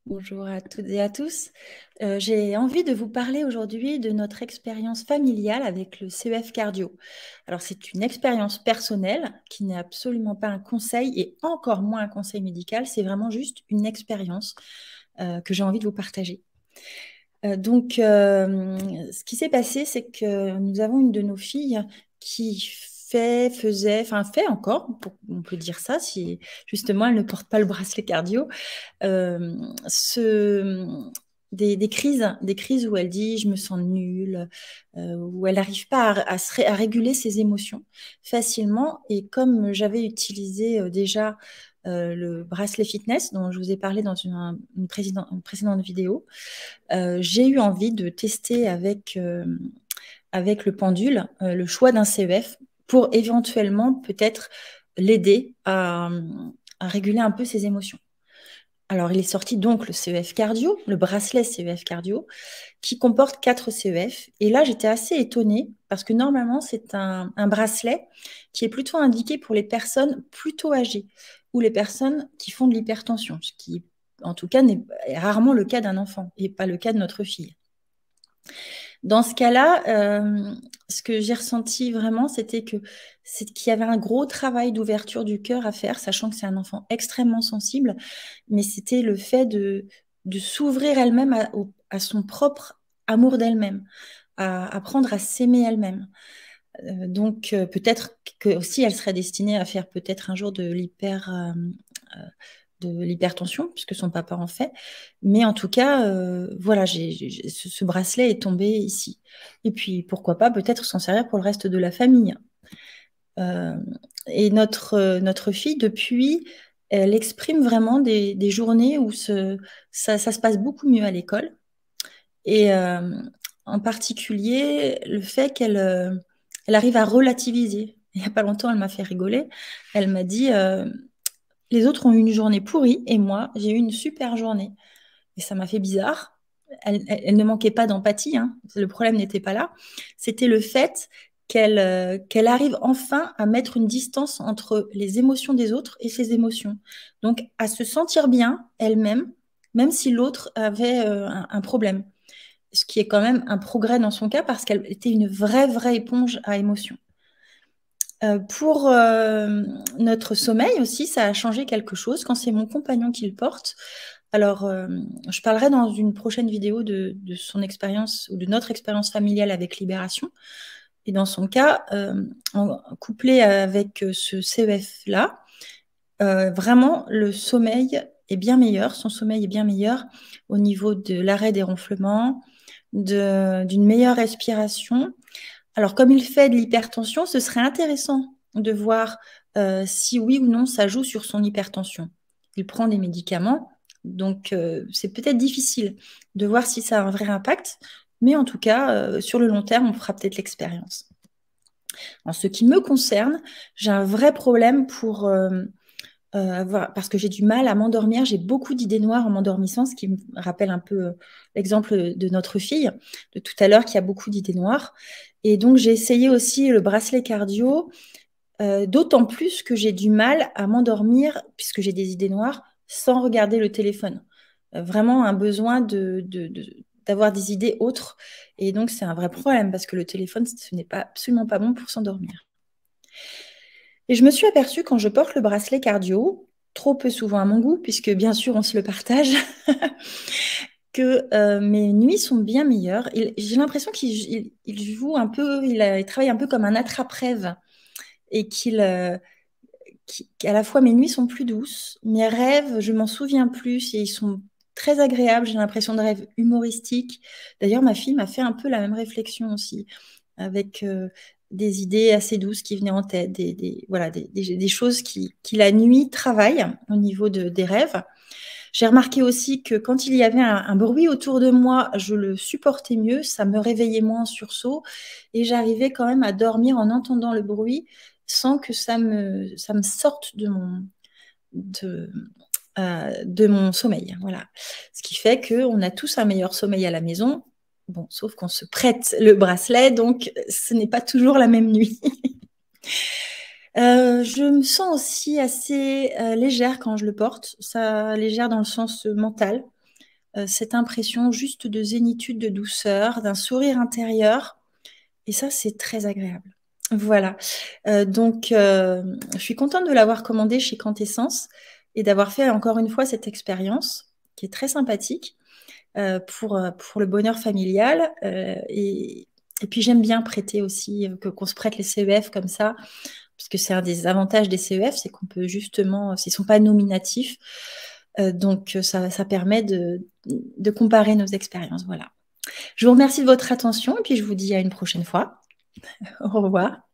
Bonjour à toutes et à tous. J'ai envie de vous parler aujourd'hui de notre expérience familiale avec le CEF cardio. Alors, c'est une expérience personnelle qui n'est absolument pas un conseil et encore moins un conseil médical. C'est vraiment juste une expérience que j'ai envie de vous partager. Ce qui s'est passé, c'est que nous avons une de nos filles qui fait encore, on peut dire ça, si justement elle ne porte pas le bracelet cardio, euh, ce, des crises où elle dit je me sens nulle, où elle n'arrive pas à réguler ses émotions facilement. Et comme j'avais utilisé déjà le bracelet fitness dont je vous ai parlé dans une précédente vidéo, j'ai eu envie de tester avec le pendule le choix d'un CEF pour éventuellement peut-être l'aider à réguler un peu ses émotions. Alors, il est sorti donc le CEF cardio, le bracelet CEF cardio, qui comporte 4 CEF. Et là, j'étais assez étonnée parce que normalement, c'est un bracelet qui est plutôt indiqué pour les personnes plutôt âgées ou les personnes qui font de l'hypertension, ce qui, en tout cas, est rarement le cas d'un enfant et pas le cas de notre fille. Dans ce cas-là, ce que j'ai ressenti vraiment, c'est qu'il y avait un gros travail d'ouverture du cœur à faire, sachant que c'est un enfant extrêmement sensible, mais c'était le fait de s'ouvrir elle-même à son propre amour d'elle-même, à apprendre à s'aimer elle-même. Peut-être que aussi elle serait destinée à faire peut-être un jour de l'hypertension, puisque son papa en fait. Mais en tout cas, voilà, ce bracelet est tombé ici. Et puis, pourquoi pas peut-être s'en servir pour le reste de la famille. Euh, et notre fille, depuis, elle exprime vraiment des journées où ça se passe beaucoup mieux à l'école. Et en particulier, le fait elle arrive à relativiser. Il n'y a pas longtemps, elle m'a fait rigoler. Elle m'a dit, les autres ont eu une journée pourrie et moi, j'ai eu une super journée. Et ça m'a fait bizarre. Elle ne manquait pas d'empathie, hein. Le problème n'était pas là. C'était le fait qu'elle arrive enfin à mettre une distance entre les émotions des autres et ses émotions. Donc, à se sentir bien elle-même, même si l'autre avait un problème. Ce qui est quand même un progrès dans son cas parce qu'elle était une vraie éponge à émotions. Pour notre sommeil aussi, ça a changé quelque chose quand c'est mon compagnon qui le porte. Alors, je parlerai dans une prochaine vidéo de son expérience ou de notre expérience familiale avec Libération. Et dans son cas, couplé avec ce CEF-là, vraiment, le sommeil est bien meilleur. Son sommeil est bien meilleur au niveau de l'arrêt des ronflements, d'une meilleure respiration. Alors, comme il fait de l'hypertension, ce serait intéressant de voir si oui ou non ça joue sur son hypertension. Il prend des médicaments, donc c'est peut-être difficile de voir si ça a un vrai impact, mais en tout cas, sur le long terme, on fera peut-être l'expérience. En ce qui me concerne, j'ai un vrai problème parce que j'ai du mal à m'endormir. J'ai beaucoup d'idées noires en m'endormissant, ce qui me rappelle un peu l'exemple de notre fille de tout à l'heure qui a beaucoup d'idées noires. Et donc, j'ai essayé aussi le bracelet cardio, d'autant plus que j'ai du mal à m'endormir, puisque j'ai des idées noires, sans regarder le téléphone. Vraiment un besoin d'avoir des idées autres. Et donc, c'est un vrai problème, parce que le téléphone, ce n'est pas, absolument pas bon pour s'endormir. Et je me suis aperçue quand je porte le bracelet cardio, trop peu souvent à mon goût, puisque bien sûr on se le partage, que mes nuits sont bien meilleures. J'ai l'impression qu'il joue un peu, il travaille un peu comme un attrape-rêve et qu'à la fois mes nuits sont plus douces, mes rêves, je m'en souviens plus et ils sont très agréables. J'ai l'impression de rêves humoristiques. D'ailleurs, ma fille m'a fait un peu la même réflexion aussi, avec des idées assez douces qui venaient en tête, voilà, des choses qui la nuit travaillent au niveau des rêves. J'ai remarqué aussi que quand il y avait un bruit autour de moi, je le supportais mieux, ça me réveillait moins en sursaut et j'arrivais quand même à dormir en entendant le bruit sans que ça me sorte de, de mon sommeil. Voilà. Ce qui fait qu'on a tous un meilleur sommeil à la maison. Bon, sauf qu'on se prête le bracelet, donc ce n'est pas toujours la même nuit. Je me sens aussi assez légère quand je le porte, ça légère dans le sens mental. cette impression juste de zénitude, de douceur, d'un sourire intérieur. Et ça, c'est très agréable. Voilà. Donc, je suis contente de l'avoir commandé chez Quintessence et d'avoir fait encore une fois cette expérience qui est très sympathique pour le bonheur familial. Et puis, j'aime bien prêter aussi, qu'on se prête les CEF comme ça, parce que c'est un des avantages des CEF, c'est qu'on peut justement, s'ils ne sont pas nominatifs, donc ça permet de comparer nos expériences. Voilà. Je vous remercie de votre attention et puis je vous dis à une prochaine fois. Au revoir.